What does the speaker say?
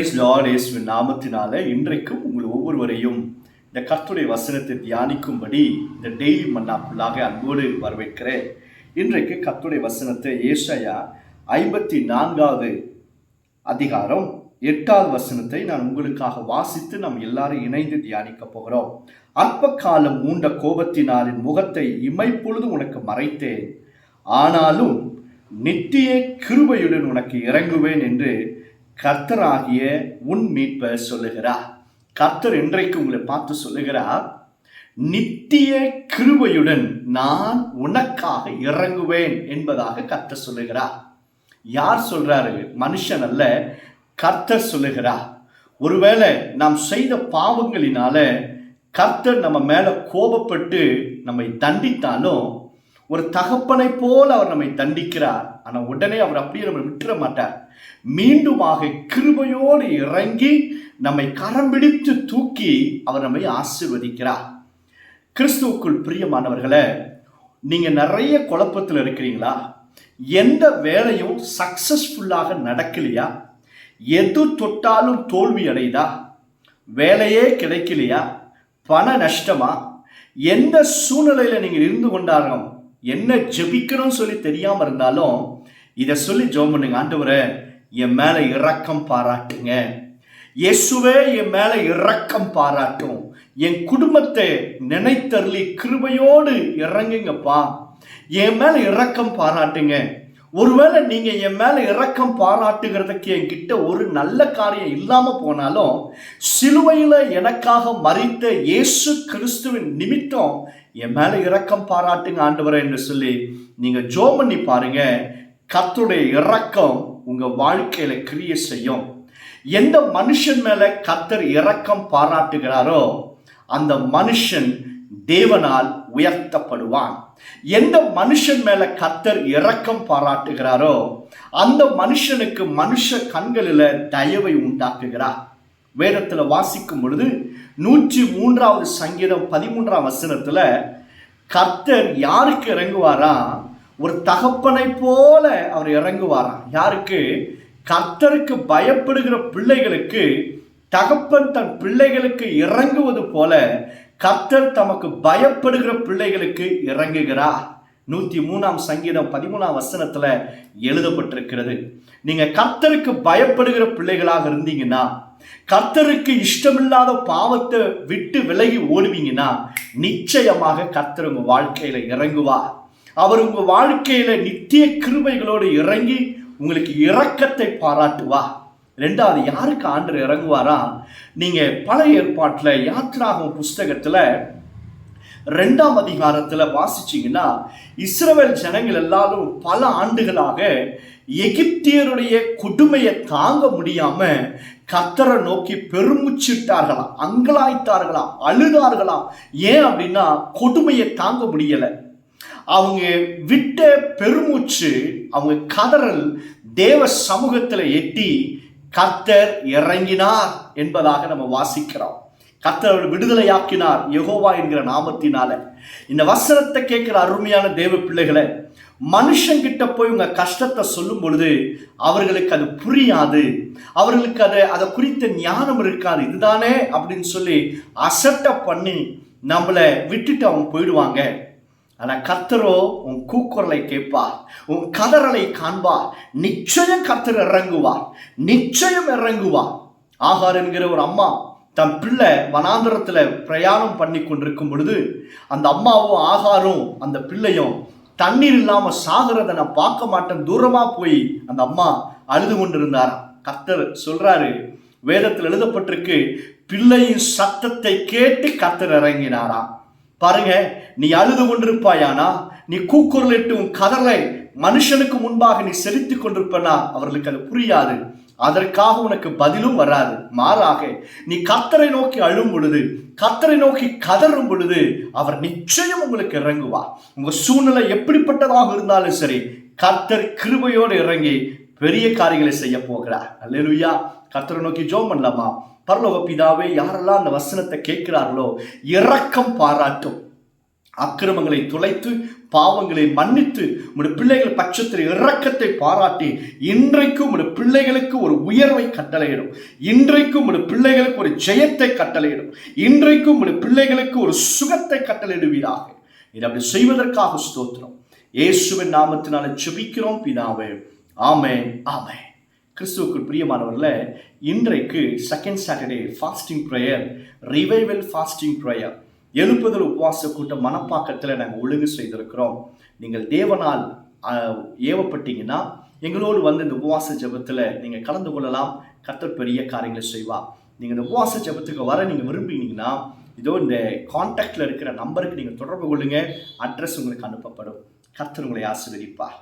இயேசுவின் நாமத்தினால இன்றைக்கும் உங்கள் ஒவ்வொருவரையும் இந்த கர்த்தருடைய வசனத்தை தியானிக்கும்படி இந்த டெய்லி மன்னாக்குள்ளாக அன்போடு வரவேற்கிறேன். இன்றைக்கு கர்த்தருடைய வசனத்தை ஏசாயா 54வது அதிகாரம் 8வது வசனத்தை நான் உங்களுக்காக வாசித்து நாம் எல்லாரும் இணைந்து தியானிக்க போகிறோம். அற்ப காலம் மூண்ட கோபத்தினாரின் முகத்தை இமைப்பொழுது உனக்கு மறைத்தேன், ஆனாலும் நித்திய கிருபையுடன் உனக்கு இறங்குவேன் என்று கர்த்தராகிய உன் மீட்பர் சொல்லுகிறார். கர்த்தர் இன்றைக்கு உங்களை பார்த்து சொல்லுகிறார், நித்திய கிருபையுடன் நான் உனக்காக இறங்குவேன் என்பதாக கர்த்தர் சொல்லுகிறார். யார் சொல்றாரு? மனுஷன் அல்ல, கர்த்தர் சொல்லுகிறார். ஒருவேளை நாம் செய்த பாவங்களினால கர்த்தர் நம்ம மேல கோபப்பட்டு நம்மை தண்டித்தாலும் ஒரு தகப்பனை போல் அவர் நம்மை தண்டிக்கிறார். ஆனால் உடனே அவர் அப்படியே நம்ம விட்டுற மாட்டார். மீண்டுமாக கிருபையோடு இறங்கி நம்மை கரம் பிடித்து தூக்கி அவர் நம்மை ஆசீர்வதிக்கிறார். கிறிஸ்துவுக்குள் பிரியமானவர்களே, நீங்க நிறைய குழப்பத்தில் இருக்கிறீங்களா? எந்த வேலையும் சக்சஸ்ஃபுல்லாக நடக்கலையா? எது தொட்டாலும் தோல்வி அடையுதா? வேலையே கிடைக்கலையா? பண நஷ்டமா? எந்த சூழ்நிலையில நீங்க இருந்து கொண்டாலும் என்ன ஜெபிக்கணும்னு சொல்லி தெரியாம இருந்தாலும் இதை சொல்லி ஜெபம் பண்ணுங்க. ஆண்டவரே, என் மேல இரக்கம் பாராட்டுங்க. இயேசுவே, என் மேல இரக்கம் பாராட்டும். என் குடும்பத்தை நினைத்தருளி கிருபையோடு இறங்குங்கப்பா. என் மேல இரக்கம் பாராட்டுங்க. ஒருவேளை நீங்க என் மேல இரக்கம் பாராட்டுகிறதுக்கு என்கிட்ட ஒரு நல்ல காரியம் இல்லாம போனாலும் சிலுவையில எனக்காக மரித்த இயேசு கிறிஸ்துவின் நிமித்தம் என் மேல இரக்கம் பாராட்டுங்க ஆண்டவரே என்று சொல்லி நீங்க ஜெபம் பண்ணி பாருங்க. கர்த்தருடைய இரக்கம் உங்க வாழ்க்கையில கிரியை செய்யும். எந்த மனுஷன் மேல கர்த்தர் இரக்கம் பாராட்டுகிறாரோ அந்த மனுஷன் தேவனால் உயர்த்தப்படுவான். எந்த மனுஷன் மேல கர்த்தர் இரக்கம் பாராட்டுகிறாரோ அந்த மனுஷனுக்கு மனுஷ கண்களில தயவை உண்டாக்குகிறார். வேதத்துல வாசிக்கும் பொழுது 103வது சங்கீதம் 13ஆம் வசனத்துல கர்த்தர் யாருக்கு இறங்குவாரா? ஒரு தகப்பனை போல அவர் இறங்குவாராம். யாருக்கு? கர்த்தருக்கு பயப்படுகிற பிள்ளைகளுக்கு தகப்பன் தன் பிள்ளைகளுக்கு இறங்குவது போல கர்த்தர் தமக்கு பயப்படுகிற பிள்ளைகளுக்கு இறங்குகிறார். 103ஆம் சங்கீதம் 13ஆம் வசனத்துல எழுதப்பட்டிருக்கிறது. நீங்க கர்த்தருக்கு பயப்படுகிற பிள்ளைகளாக இருந்தீங்கன்னா, கர்த்தருக்கு இஷ்டமில்லாத பாவத்தை விட்டு விலகி ஓடுவீங்கன்னா நிச்சயமாக கர்த்தர் உங்க வாழ்க்கையில இறங்குவார். அவர் உங்க வாழ்க்கையில நித்திய கிருபைகளோடு இறங்கி உங்களுக்கு இரக்கத்தை பாராட்டுவார். ரெண்டாவது, யாருக்கு ஆண்டவர் இறங்குவாரா? நீங்க பழைய ஏற்பாட்டுல யாத்திராகம புஸ்தகத்துல 2ஆம் அதிகாரத்துல வாசிச்சீங்கன்னா, இஸ்ரவேல் ஜனங்கள் எல்லாரும் பல ஆண்டுகளாக எகிப்தியருடைய கொடுமையை தாங்க முடியாம கர்த்தரை நோக்கி பெருமுச்சிட்டார்களாம், அங்கலாய்த்தார்களாம், அழுதார்களாம். ஏன் அப்படின்னா கொடுமையை தாங்க முடியல. அவங்க விட்ட பெருமூச்சு, அவங்க கதறல் தேவ சமூகத்துல எட்டி கர்த்தர் இறங்கினார் என்பதாக நம்ம வாசிக்கிறோம். கர்த்தர் விடுதலையாக்கினார் யெகோவா என்கிற நாமத்தினால. இந்த வசனத்தை கேட்கிற அருமையான தேவ பிள்ளைகளை, மனுஷங்கிட்ட போய் உங்க கஷ்டத்தை சொல்லும் பொழுது அவர்களுக்கு அது புரியாது, அவர்களுக்கு அதை குறித்த ஞானம் இருக்காது. இதுதானே அப்படின்னு சொல்லி அசட்டை பண்ணி நம்மளை விட்டுட்டு அவங்க போயிடுவாங்க. ஆனா கர்த்தரோ உன் கூக்குரலை கேட்பார், உன் கதறலை காண்பார். நிச்சயம் கர்த்தர் இறங்குவார், நிச்சயம் இறங்குவார். ஆகார் என்கிற ஒரு அம்மா தன் பிள்ளை வனாந்தரத்துல பிரயாணம் பண்ணி கொண்டிருக்கும் பொழுது அந்த அம்மாவும் ஆகாரும் அந்த பிள்ளையும் தண்ணீர் இல்லாம சாகிறத நான் பார்க்க மாட்டேன், தூரமா போய் அந்த அம்மா அழுது கொண்டிருந்தாராம். கர்த்தர் சொல்றாரு, வேதத்தில் எழுதப்பட்டிருக்கு, பிள்ளையின் சத்தத்தை கேட்டு கர்த்தர் இறங்கினாராம். பாருங்க, நீ அழுது கொண்டிருப்பாயானா, நீ கூக்குரலிட்டு உன் கதலை மனுஷனுக்கு முன்பாக நீ செலுத்திக் கொண்டிருப்பனா அவர்களுக்கு அது புரியாது, அதற்காக உனக்கு பதிலும் வராது. மாறாக நீ கர்த்தரை நோக்கி அழும் பொழுது, கர்த்தரை நோக்கி கதறும் பொழுது அவர் நிச்சயம் உங்களுக்கு இறங்குவார். உங்க சூழ்நிலை எப்படிப்பட்டதாக இருந்தாலும் சரி, கர்த்தர் கிருபையோடு இறங்கி பெரிய காரியங்களை செய்ய போகிறார். அல்லேலூயா. கர்த்தரை நோக்கி ஜெபம் பண்ணலாமா? பரலோக பிதாவே, யாரெல்லாம் அந்த வசனத்தை கேட்கிறார்களோ இரக்கம் பாராட்டும். அக்கிரமங்களை துளைத்து பாவங்களை மன்னித்து உடைய பிள்ளைகள் பட்சத்தில் இரக்கத்தை பாராட்டி இன்றைக்கும் உடைய பிள்ளைகளுக்கு ஒரு உயர்வை கட்டளையிடும். இன்றைக்கும் உடைய பிள்ளைகளுக்கு ஒரு ஜெயத்தை கட்டளையிடும். இன்றைக்கும் உடைய பிள்ளைகளுக்கு ஒரு சுகத்தை கட்டளையிடுவீராக. இதை அப்படி செய்வதற்காக ஸ்தோத்திரம். இயேசுவின் நாமத்தினால ஜெபிக்கிறோம் பிதாவே. ஆமென், ஆமென். கிறிஸ்துவுக்குள் பிரியமானவர்களே, இன்றைக்கு second Saturday fasting prayer, revival fasting prayer, எழுப்புதல் உபவாச கூட்டம் மனப்பாக்கத்தில் நாங்கள் ஒழுங்கு செய்திருக்கிறோம். நீங்கள் தேவனால் ஏவப்பட்டீங்கன்னா எங்களோடு வந்து இந்த உபவாச ஜெபத்தில் நீங்கள் கலந்து கொள்ளலாம். கர்த்தர் பெரிய காரியங்களை செய்வார். நீங்கள் இந்த உபவாச ஜெபத்துக்கு வர நீங்கள் விரும்பினீங்கன்னா இதோ இந்த கான்டாக்டில் இருக்கிற நம்பருக்கு நீங்கள் தொடர்பு கொள்ளுங்க. அட்ரஸ் உங்களுக்கு அனுப்பப்படும். கர்த்தர் உங்களை ஆசீர்வதிப்பார்.